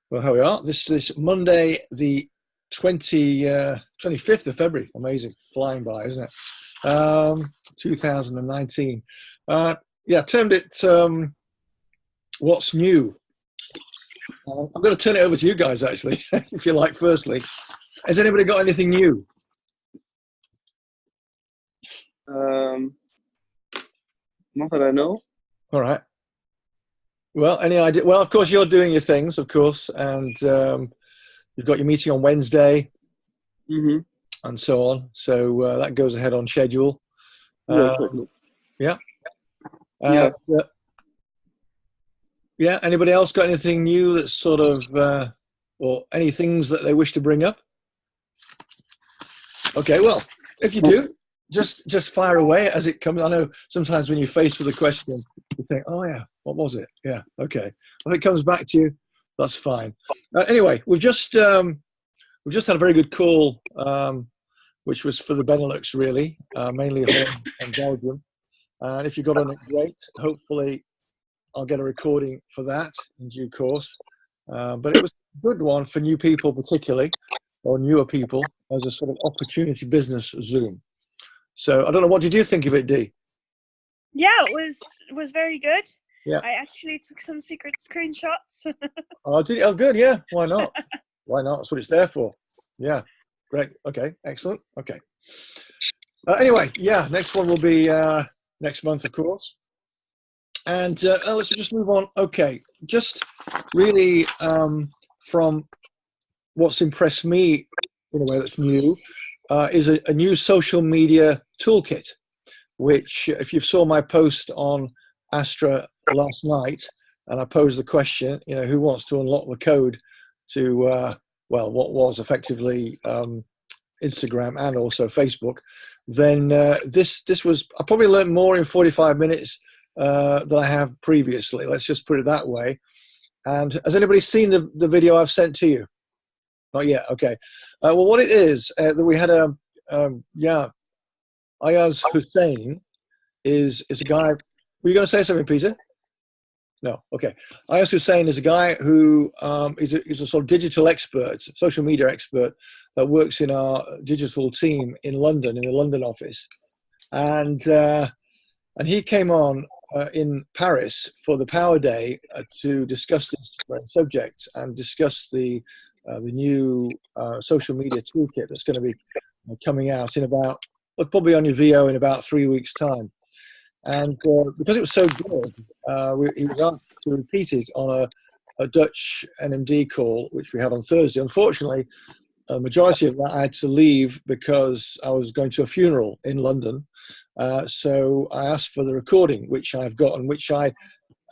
Well, here we are. This is Monday, the 25th of February. Amazing. Flying by, isn't it? 2019. Yeah, termed it What's New. I'm going to turn it over to you guys, actually, if you like, firstly. Has anybody got anything new? Not that I know. All right. Well, any idea? Well, of course, you're doing your things, of course, and you've got your meeting on Wednesday, and so on. So that goes ahead on schedule. Yeah, exactly. Yeah. Yeah. Yeah. Anybody else got anything new that's sort of, or any things that they wish to bring up? Okay. Well, if you do, just fire away as it comes. I know sometimes when you're faced with a question, you think, "Oh yeah, what was it?" Yeah. Okay. If it comes back to you, that's fine. Anyway, we've just had a very good call, which was for the Benelux, really, mainly Holland and Belgium. And if you got on it, great. Hopefully, I'll get a recording for that in due course. But it was a good one for new people, particularly, or newer people, as a sort of opportunity business Zoom. So I don't know. What did you think of it, Dee? Yeah, it was very good. Yeah. I actually took some secret screenshots. Oh, did you? Oh, good. Yeah. Why not? Why not? That's what it's there for. Yeah. Great. Okay. Excellent. Okay. Anyway, yeah. Next one will be next month, of course. And let's just move on. Okay. Just really from what's impressed me in a way that's new is a new social media toolkit, which if you saw my post on ASTRA last night, and I posed the question, who wants to unlock the code to, well, what was effectively Instagram and also Facebook, then this was, I probably learned more in 45 minutes than I have previously. Let's just put it that way. And has anybody seen the video I've sent to you? Not yet. Okay. Well, what it is that we had Ayaz Hussein is a guy. Were you going to say something, Peter? No. Okay. Ayaz Hussein is a guy who is a sort of digital expert, social media expert that works in our digital team in London, in the London office, and he came on in Paris for the Power Day to discuss this subject and discuss the new social media toolkit that's going to be coming out in about, probably on your VO in about 3 weeks' time. And because it was so good, he was asked to repeat it on a Dutch NMD call, which we had on Thursday. Unfortunately, a majority of that I had to leave because I was going to a funeral in London. So I asked for the recording, which I've got, and which I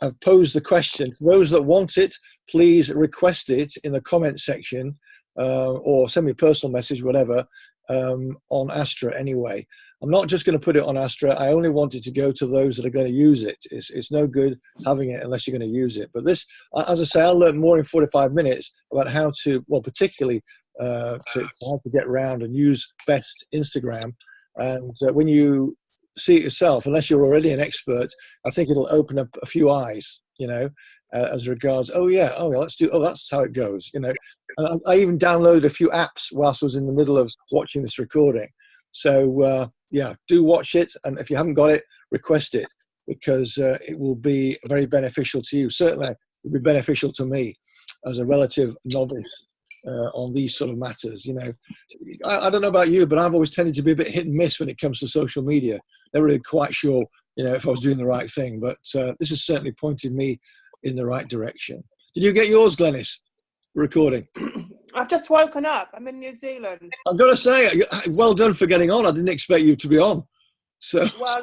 have posed the question to those that want it. Please request it in the comment section or send me a personal message, whatever, on ASTRA anyway. I'm not just going to put it on ASTRA. I only want it to go to those that are going to use it. It's no good having it unless you're going to use it. But this, as I say, I'll learn more in 45 minutes about how to, well, particularly how to get around and use best Instagram. And when you see it yourself, unless you're already an expert, I think it'll open up a few eyes, as regards, that's how it goes, And I even downloaded a few apps whilst I was in the middle of watching this recording. So, do watch it. And if you haven't got it, request it, because it will be very beneficial to you. Certainly, it will be beneficial to me as a relative novice on these sort of matters. I don't know about you, but I've always tended to be a bit hit and miss when it comes to social media. Never really quite sure, if I was doing the right thing. But this has certainly pointed me in the right direction. Did you get yours, Glenys? Recording? I've just woken up. I'm in New Zealand. I've got to say, well done for getting on. I didn't expect you to be on. So. Well,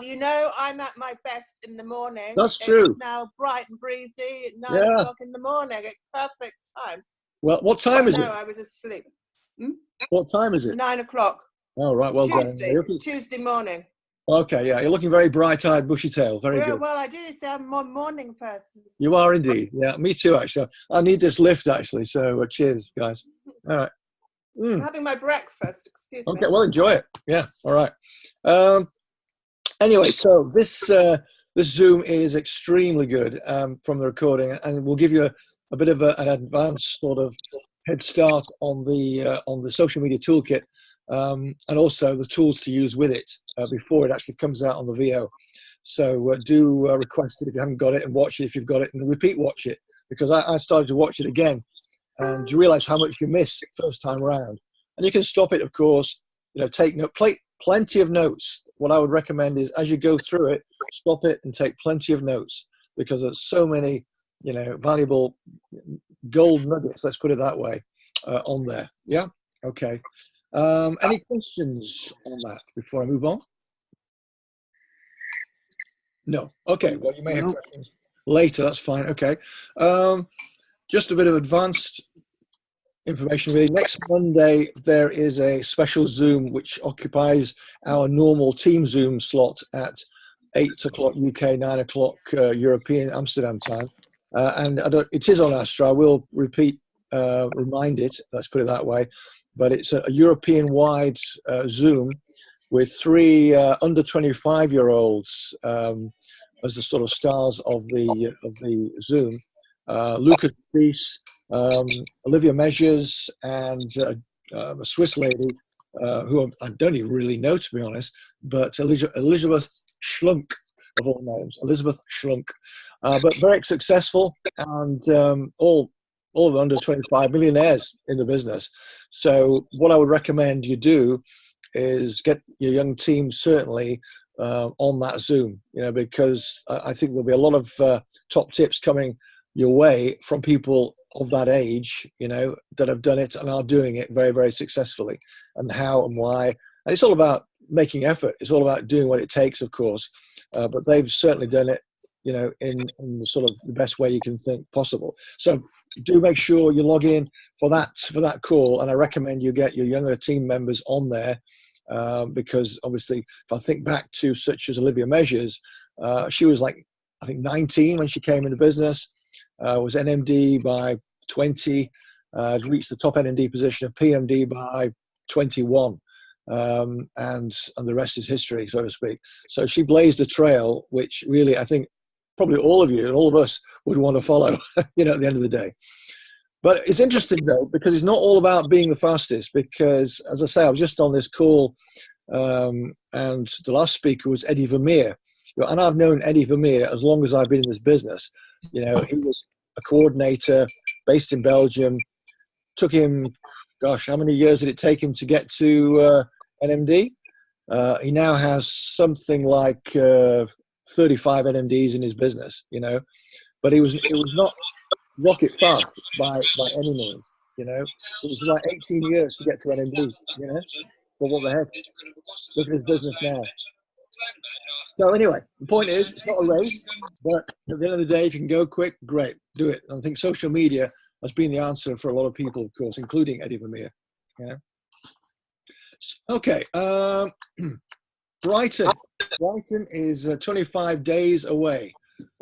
I'm at my best in the morning. That's true. It's now bright and breezy at 9 o'clock in the morning. It's perfect time. Well, what time is it? No, I was asleep. What time is it? 9 o'clock. Oh, right. Well Tuesday. done. It's Tuesday morning. Okay, yeah. You're looking very bright-eyed, bushy-tailed. Very good. Well, I do say I'm a morning person. You are indeed. Yeah, me too, actually. I need this lift, actually. So cheers, guys. All right. I'm having my breakfast. Excuse me. Okay, well, enjoy it. Yeah, all right. Anyway, so this Zoom is extremely good from the recording, and we'll give you a bit of an advanced sort of head start on the social media toolkit, and also the tools to use with it before it actually comes out on the VO. So do request it if you haven't got it, and watch it if you've got it, and repeat watch it, because I started to watch it again, and you realize how much you miss first time around. And you can stop it, of course, take note, plenty of notes. What I would recommend is, as you go through it, stop it and take plenty of notes, because there's so many, valuable gold nuggets, let's put it that way, on there. Yeah. Okay. Any questions on that before I move on? No. Okay. Well, you may have questions later. That's fine. Okay. Just a bit of advanced information, really. Next Monday, there is a special Zoom which occupies our normal team Zoom slot at 8 o'clock UK, 9 o'clock European Amsterdam time. And it is on ASTRA. I will remind it, let's put it that way. But it's a European-wide Zoom with 3 under 25-year-olds as the sort of stars of the Zoom. Lucas Reese, Olivia Measures, and a Swiss lady who I don't even really know, to be honest, but Elizabeth Schlunk, of all names, Elizabeth Schlunk. But very successful, and all of under 25 millionaires in the business. So what I would recommend you do is get your young team certainly on that Zoom, because I think there'll be a lot of top tips coming your way from people of that age, that have done it and are doing it very, very successfully, and how and why. And it's all about making effort. It's all about doing what it takes, of course. But they've certainly done it, in the sort of the best way you can think possible. So do make sure you log in for that call, and I recommend you get your younger team members on there, because obviously, if I think back to such as Olivia Measures, she was like, I think 19 when she came into business, was NMD by 20, reached the top NMD position of PMD by 21. And the rest is history, so to speak. So she blazed a trail, which really, I think, probably all of you and all of us would want to follow, at the end of the day. But it's interesting, though, because it's not all about being the fastest, because, as I say, I was just on this call, and the last speaker was Eddie Vermeer. And I've known Eddie Vermeer as long as I've been in this business. He was a coordinator based in Belgium. Took him, gosh, how many years did it take him to get to NMD? He now has something like 35 NMDs in his business, but it was not rocket fast by any means, It was like 18 years to get to NMD, But what the heck? Look at his business now. So anyway, the point is, it's not a race, but at the end of the day, if you can go quick, great, do it. And I think social media has been the answer for a lot of people, of course, including Eddie Vermeer. Okay, Brighton. Brighton is 25 days away.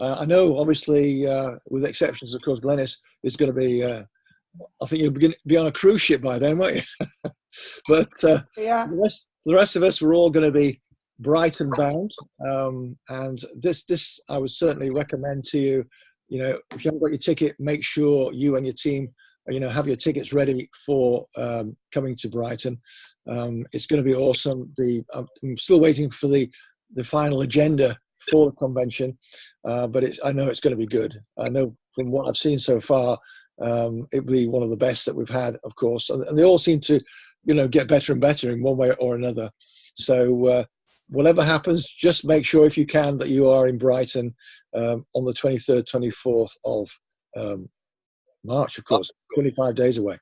I know, obviously, with exceptions, of course, Glennis is going to be, I think you'll be on a cruise ship by then, won't you? But Yeah. the rest of us, we're all going to be Brighton bound. And this I would certainly recommend to you, if you haven't got your ticket, make sure you and your team, have your tickets ready for coming to Brighton. It's going to be awesome. I'm still waiting for the final agenda for the convention, but I know it's going to be good. I know from what I've seen so far, it'll be one of the best that we've had, of course. And they all seem to, get better and better in one way or another. So whatever happens, just make sure, if you can, that you are in Brighton on the 23rd, 24th of March, of course, 25 days away.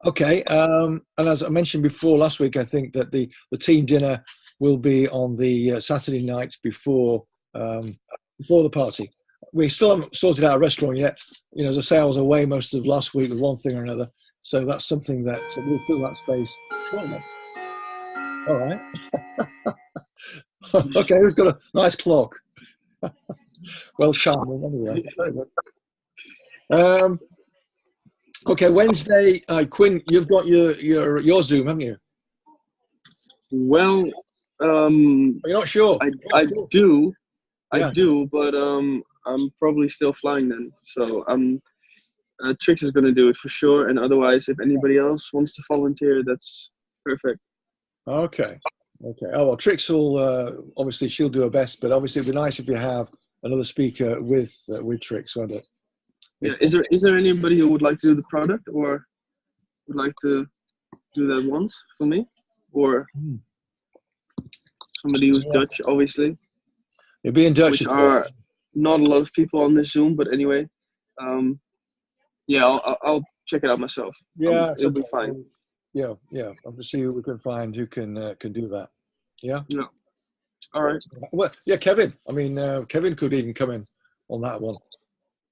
Okay, and as I mentioned before last week, I think that the team dinner will be on the Saturday night before the party. We still haven't sorted out a restaurant yet. As I say, I was away most of last week with one thing or another. So that's something that we'll fill that space shortly. All right. Okay, who's got a nice clock? Well charming, anyway. Very good. Okay, Wednesday, Quinn, you've got your Zoom, haven't you? Well, You're not sure? I do, Yeah. I do, but I'm probably still flying then. So Trix is going to do it for sure. And otherwise, if anybody else wants to volunteer, that's perfect. Okay. Okay. Oh well, Trix will obviously she'll do her best, but obviously it'd be nice if you have another speaker with Trix, won't it? Yeah. Is there anybody who would like to do the product or would like to do that once for me, or somebody who's Dutch, obviously? You'll be in Dutch, which are not a lot of people on this Zoom, but anyway, yeah, I'll check it out myself. Yeah, it'll be fine. Yeah. I'll just see who we can find who can do that. Yeah. Yeah. All right. Well, yeah, Kevin. I mean, Kevin could even come in on that one.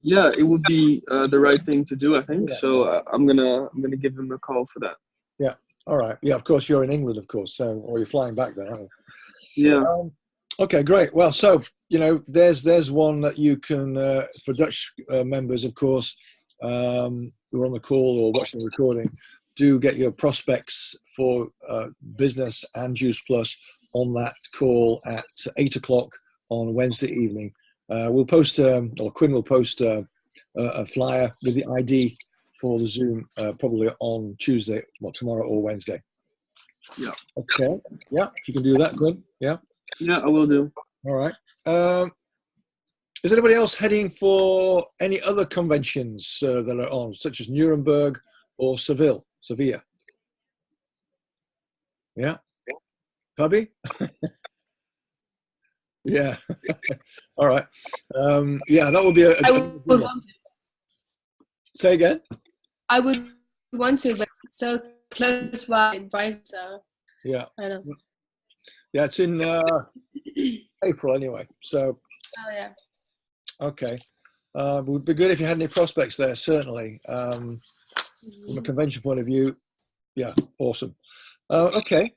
Yeah, it would be the right thing to do, I think. Yeah. So I'm gonna give him a call for that. Yeah. All right. Yeah. Of course, you're in England, of course. So, or you're flying back then, aren't you? Yeah. Okay, great. Well, so there's one that you can for Dutch members, of course, who are on the call or watching the recording. Do get your prospects for business and Juice Plus on that call at 8 o'clock on Wednesday evening. We'll post, or Quinn will post a flyer with the ID for the Zoom probably on Tuesday, tomorrow or Wednesday. Yeah. Okay. Yeah, if you can do that, Quinn. Yeah. Yeah, I will do. All right. Is anybody else heading for any other conventions that are on, such as Nuremberg or Seville? Yeah. Fabi? Yeah. All right. Yeah, that would be I would want to. Say again? I would want to, but it's so close by, right? So yeah. I don't know. Yeah, it's in April anyway. So. Oh yeah. Okay. It would be good if you had any prospects there, certainly. From a convention point of view, yeah, awesome. Okay.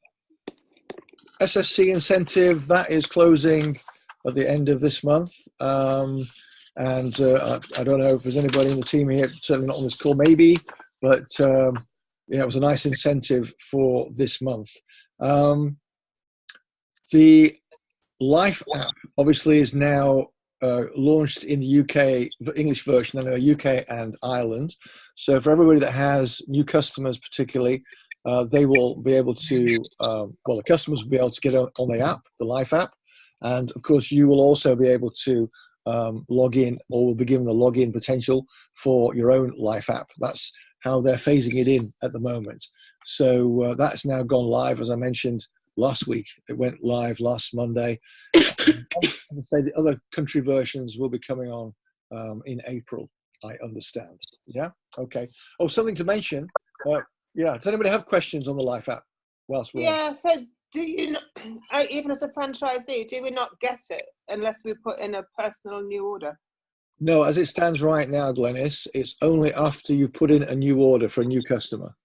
SSC incentive, that is closing at the end of this month. And I don't know if there's anybody in the team here, certainly not on this call, maybe, but yeah, it was a nice incentive for this month. The Life app obviously is now launched in the UK, the English version, and UK and Ireland. So for everybody that has new customers particularly, they will be able to, the customers will be able to get on the app, the Life app. And of course, you will also be able to log in, or will be given the login potential for your own Life app. That's how they're phasing it in at the moment. So that's now gone live, as I mentioned last week. It went live last Monday. I would say the other country versions will be coming on in April, I understand. Yeah? Okay. Oh, something to mention. Yeah. Does anybody have questions on the Life app? Yeah, so do you not, even as a franchisee, do we not get it unless we put in a personal new order? No, as it stands right now, Glenys, it's only after you've put in a new order for a new customer.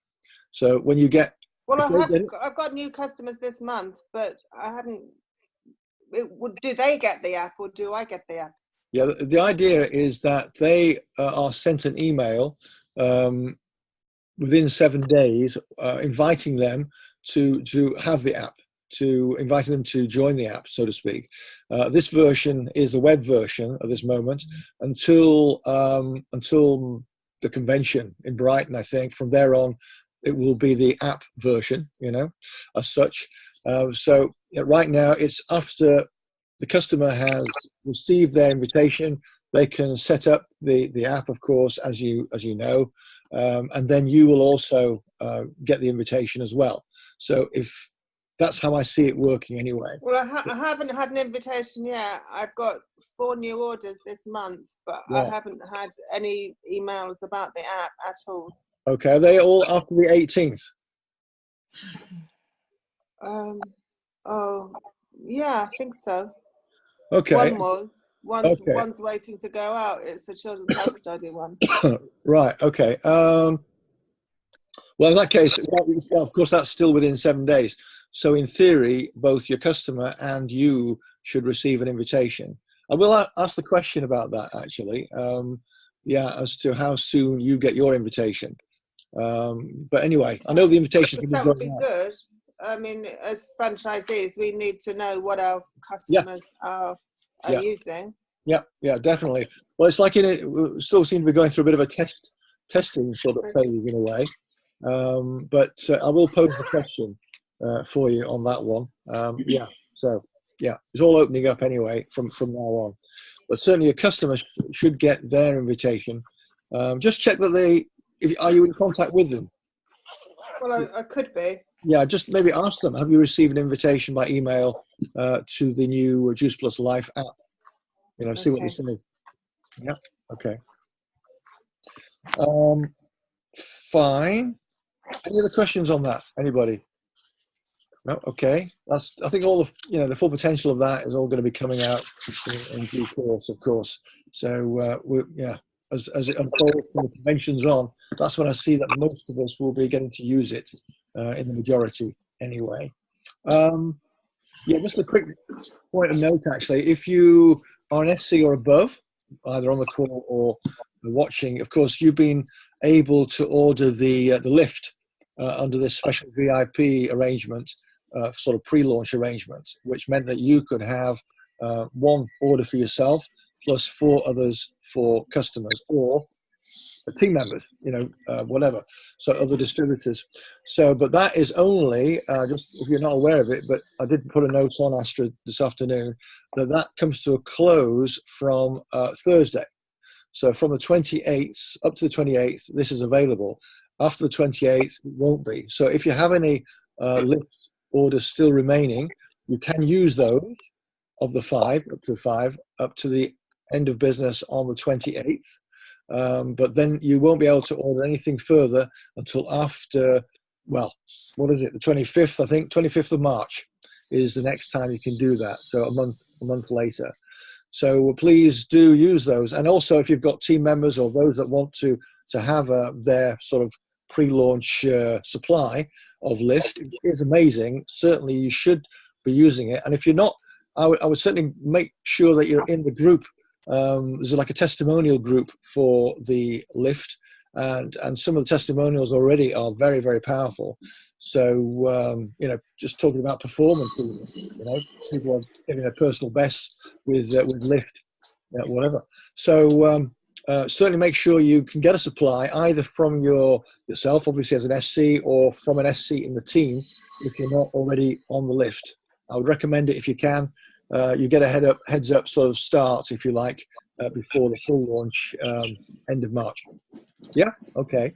So when you get... Well, I've got new customers this month, but I haven't... do they get the app or do I get the app? Yeah, the idea is that they are sent an email within 7 days inviting them to have the app, inviting them to join the app, so to speak. This version is the web version at this moment until the convention in Brighton, I think. From there on, it will be the app version, as such. So right now, it's after the customer has received their invitation, they can set up the app, of course, as you know, and then you will also get the invitation as well. So if that's how I see it working anyway. Well, I haven't had an invitation yet. I've got 4 new orders this month, but yeah. I haven't had any emails about the app at all. Okay, are they all after the 18th? Oh, yeah, I think so. Okay. One's waiting to go out. It's a children's health study one. Right. Okay. Well, in that case, of course, that's still within 7 days. So in theory, both your customer and you should receive an invitation. I will ask the question about that, actually. As to how soon you get your invitation. But anyway, I know the invitation that would be good. I mean, as franchisees, we need to know what our customers are using. Yeah, definitely. Well, it's like we still seem to be going through a bit of a testing sort of phase in a way. But I will pose the question for you on that one. Yeah, so yeah, it's all opening up anyway from now on. But certainly your customers should get their invitation. Just check that are you in contact with them? Well, I could be. Yeah, just maybe ask them, have you received an invitation by email to the new Juice Plus Life app? See what they say. Yeah, okay. Fine. Any other questions on that? Anybody? No. Okay. I think all the full potential of that is all going to be coming out in due course, of course. So as it unfolds from the conventions on, that's when I see that most of us will be getting to use it in the majority anyway. Just a quick point of note, actually. If you are an SC or above, either on the call or watching, of course, you've been able to order the lift under this special VIP arrangement, sort of pre-launch arrangement, which meant that you could have one order for yourself plus 4 others for customers or team members, whatever, so other distributors. But that is only, just if you're not aware of it, but I did put a note on ASTRA this afternoon, that comes to a close from Thursday. So from the 28th up to the 28th, this is available. After the 28th, it won't be. So if you have any lift orders still remaining, you can use those of the 5, up to the end of business on the 28th. But then you won't be able to order anything further until after, well, what is it? The 25th, I think, 25th of March is the next time you can do that. So a month later. So please do use those. And also if you've got team members or those that want to have their sort of pre-launch supply of lift, it is amazing. Certainly you should be using it. And if you're not, I would certainly make sure that you're in the group. There's like a testimonial group for the lift, and some of the testimonials already are very, very powerful. So just talking about performance, people are giving their personal best with lift, whatever. So certainly make sure you can get a supply either from yourself, obviously as an SC, or from an SC in the team if you're not already on the lift. I would recommend it if you can. You get a heads up sort of start, if you like, before the full launch, end of March. Yeah, okay.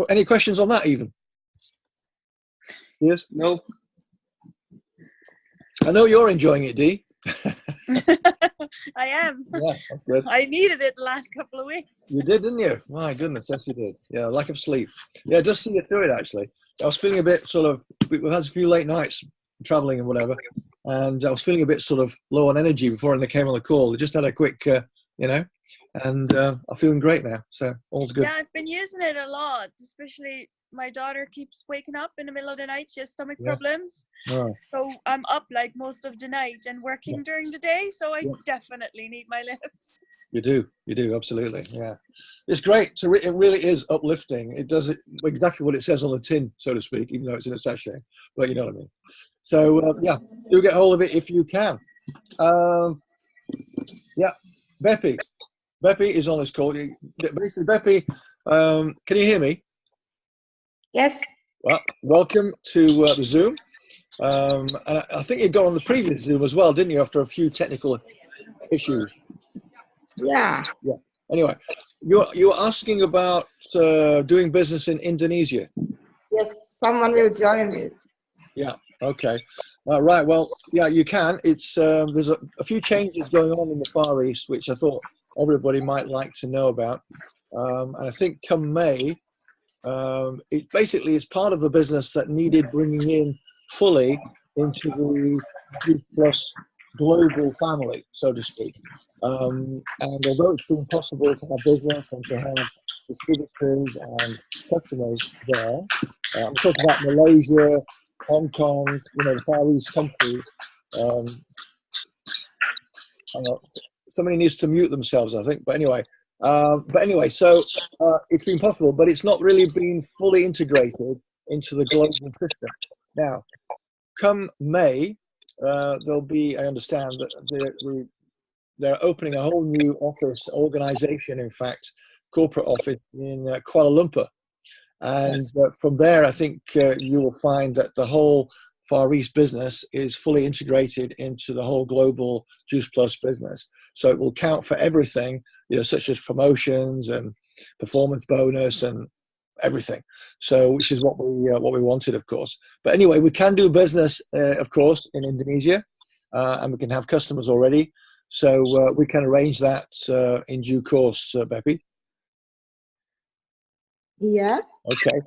Any questions on that even? Yes? No. I know you're enjoying it, Dee. I am. Yeah, that's good. I needed it the last couple of weeks. You did, didn't you? My goodness, yes you did. Yeah, lack of sleep. Yeah, it does see you through it, actually. I was feeling a bit we've had a few late nights traveling and whatever, and I was feeling a bit sort of low on energy before I came on the call. I just had a quick, and I'm feeling great now, so all's good. Yeah, I've been using it a lot, especially my daughter keeps waking up in the middle of the night. She has stomach problems. Oh. So I'm up like most of the night and working during the day, so I definitely need my lift. You do, absolutely. Yeah, it's great. So it really is uplifting. It does exactly what it says on the tin, so to speak, even though it's in a sachet, but you know what I mean. So do get hold of it if you can. Beppy is on this call. Basically, Beppy, can you hear me? Yes. Well, welcome to the Zoom. And I think you got on the previous Zoom as well, didn't you, after a few technical issues? Yeah. Yeah. Anyway, you're asking about doing business in Indonesia. Yes, someone will join me. Yeah. Okay. Right. Well, yeah, you can. It's there's a few changes going on in the Far East, which I thought everybody might like to know about. And I think come May, it basically is part of the business that needed bringing in fully into the Juice Plus global family, so to speak. And although it's been possible to have business and to have distributors and customers there, I'm talking about Malaysia, Hong Kong, the Far East countries. Somebody needs to mute themselves, I think. But anyway, so it's been possible, but it's not really been fully integrated into the global system. Now, come May, there'll be, I understand, that they're opening a whole new office organization, in fact, corporate office in Kuala Lumpur. And from there, I think you will find that the whole Far East business is fully integrated into the whole global Juice Plus business. So it will count for everything, such as promotions and performance bonus and everything. So, which is what we wanted, of course. But anyway, we can do business, of course, in Indonesia, and we can have customers already. So we can arrange that in due course, Beppy. Yeah. Okay.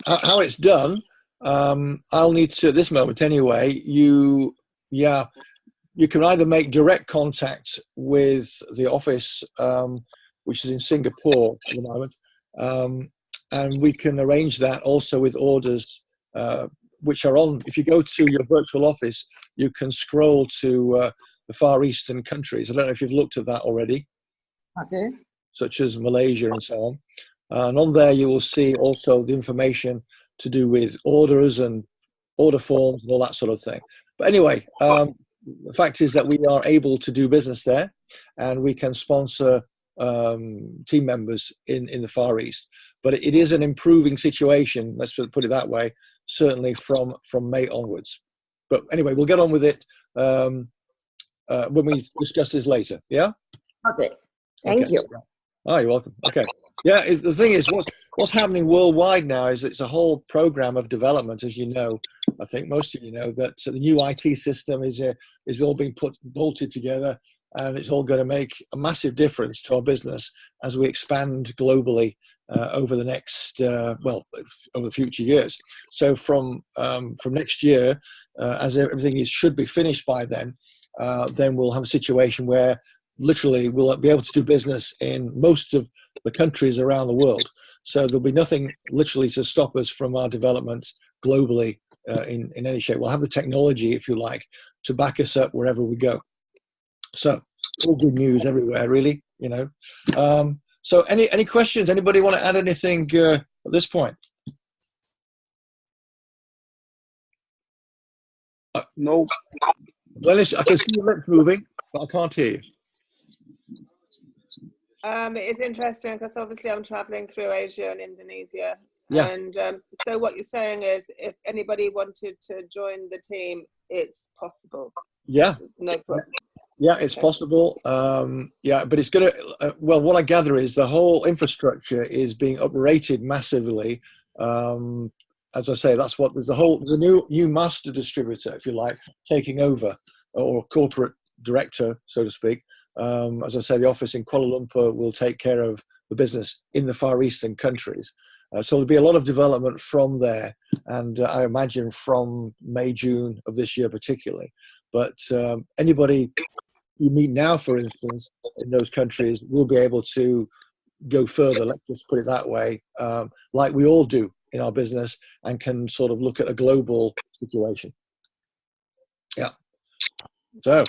How it's done, I'll need to, at this moment anyway, you can either make direct contact with the office, which is in Singapore at the moment, and we can arrange that also with orders which are on. If you go to your virtual office, you can scroll to the Far Eastern countries. I don't know if you've looked at that already. Okay. Such as Malaysia and so on. And on there, you will see also the information to do with orders and order forms and all that sort of thing. But anyway, the fact is that we are able to do business there, and we can sponsor team members in the Far East. But it is an improving situation, let's put it that way, certainly from May onwards. But anyway, we'll get on with it when we discuss this later. Yeah? Okay. Thank you. Oh, you're welcome. Okay. Yeah, the thing is, what's happening worldwide now is it's a whole program of development, as you know. I think most of you know that the new IT system is all being bolted together, and it's all going to make a massive difference to our business as we expand globally over the next over the future years. So from next year, as everything should be finished by then we'll have a situation where literally we'll be able to do business in most of the countries around the world. So there'll be nothing literally to stop us from our developments globally in any shape. We'll have the technology, if you like, to back us up wherever we go. So all good news everywhere, really, So any questions? Anybody want to add anything at this point? No. Well, I can see your lips moving, but I can't hear you. It's interesting because obviously I'm traveling through Asia and Indonesia. Yeah. And so what you're saying is if anybody wanted to join the team, it's possible. Yeah. There's no problem. Yeah, it's possible. But it's going to, what I gather is the whole infrastructure is being uprated massively. As I say, there's a new master distributor, if you like, taking over, or corporate director, so to speak. As I say, the office in Kuala Lumpur will take care of the business in the Far Eastern countries. So there'll be a lot of development from there, and I imagine from May, June of this year particularly. But anybody you meet now, for instance, in those countries will be able to go further, let's just put it that way, like we all do in our business, and can sort of look at a global situation. Yeah. So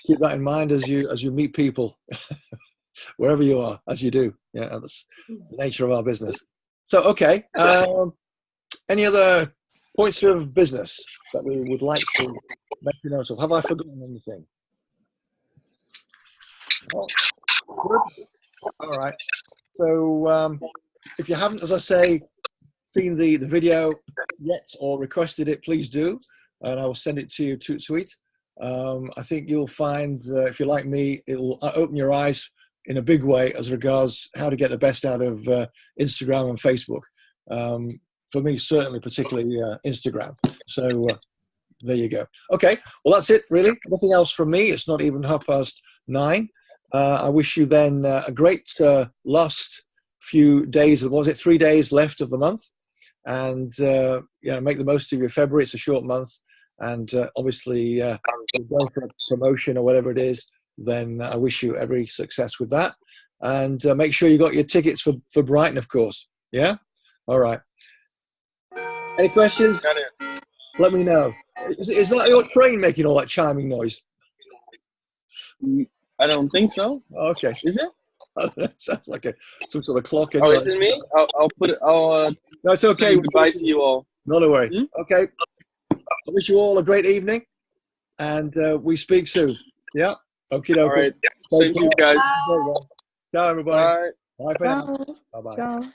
keep that in mind as you meet people wherever you are, as you do. Yeah, that's the nature of our business. So, okay. Any other points of business that we would like to make a note of? Have I forgotten anything? Oh, good. All right. So, if you haven't, as I say, seen the video yet or requested it, please do, and I will send it to you toot sweet. I think you'll find, if you're like me, it will open your eyes in a big way as regards how to get the best out of Instagram and Facebook. For me, certainly, particularly Instagram. So there you go. Okay, well, that's it, really. Nothing else from me. It's not even 9:30. I wish you then a great last few days. Was it 3 days left of the month? And make the most of your February. It's a short month. And obviously, if you're going for a promotion or whatever it is, then I wish you every success with that. And make sure you got your tickets for Brighton, of course. Yeah? All right. Any questions? Let me know. Is that your train making all that chiming noise? I don't think so. Okay. Is it? Sounds like some sort of clock. Oh, is it me? I'll put it. No, it's okay. Goodbye to you all. Not a worry. Okay. I wish you all a great evening, and we speak soon. Yeah. Okie All dokie. right. Same to you guys. Ciao, everybody. Bye. Bye for now. Ciao. Bye bye. Ciao.